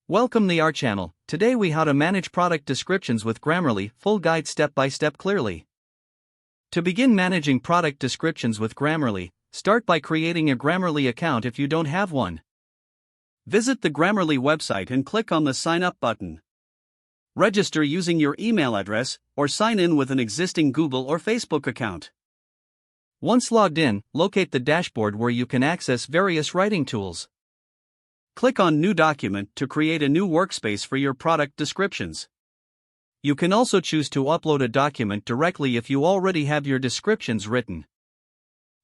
Welcome to our channel. Today we how to manage product descriptions with Grammarly, full guide step by step clearly. To begin managing product descriptions with Grammarly, start by creating a Grammarly account if you don't have one. Visit the Grammarly website and click on the sign up button. Register using your email address or sign in with an existing Google or Facebook account. Once logged in, locate the dashboard where you can access various writing tools. Click on New Document to create a new workspace for your product descriptions. You can also choose to upload a document directly if you already have your descriptions written.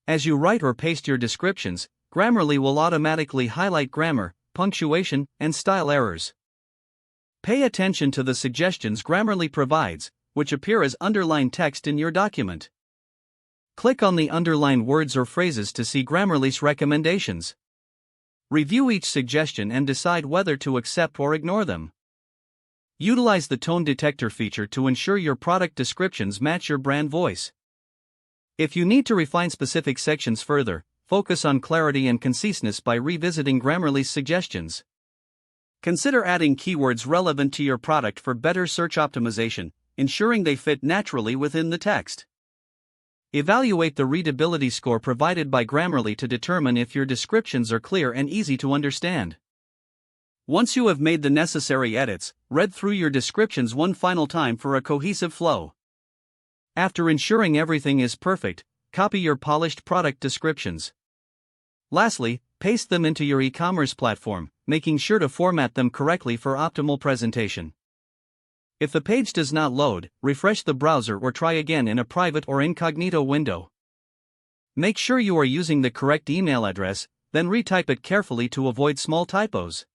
As you write or paste your descriptions, Grammarly will automatically highlight grammar, punctuation, and style errors. Pay attention to the suggestions Grammarly provides, which appear as underlined text in your document. Click on the underlined words or phrases to see Grammarly's recommendations. Review each suggestion and decide whether to accept or ignore them. Utilize the tone detector feature to ensure your product descriptions match your brand voice. If you need to refine specific sections further, focus on clarity and conciseness by revisiting Grammarly's suggestions. Consider adding keywords relevant to your product for better search optimization, ensuring they fit naturally within the text. Evaluate the readability score provided by Grammarly to determine if your descriptions are clear and easy to understand. Once you have made the necessary edits, read through your descriptions one final time for a cohesive flow. After ensuring everything is perfect, copy your polished product descriptions. Lastly, paste them into your e-commerce platform, making sure to format them correctly for optimal presentation. If the page does not load, refresh the browser or try again in a private or incognito window. Make sure you are using the correct email address, then retype it carefully to avoid small typos.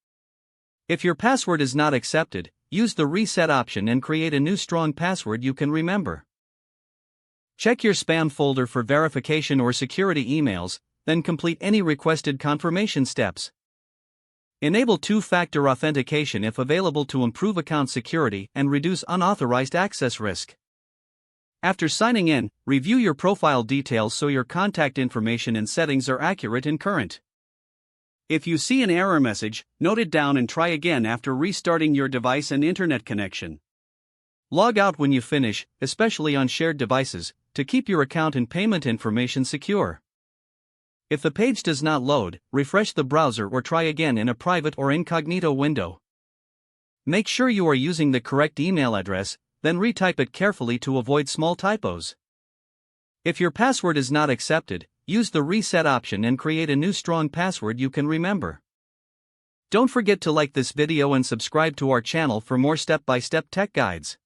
If your password is not accepted, use the reset option and create a new strong password you can remember. Check your spam folder for verification or security emails, then complete any requested confirmation steps. Enable two-factor authentication if available to improve account security and reduce unauthorized access risk. After signing in, review your profile details so your contact information and settings are accurate and current. If you see an error message, note it down and try again after restarting your device and internet connection. Log out when you finish, especially on shared devices, to keep your account and payment information secure. If the page does not load, refresh the browser or try again in a private or incognito window. Make sure you are using the correct email address, then retype it carefully to avoid small typos. If your password is not accepted, use the reset option and create a new strong password you can remember. Don't forget to like this video and subscribe to our channel for more step-by-step tech guides.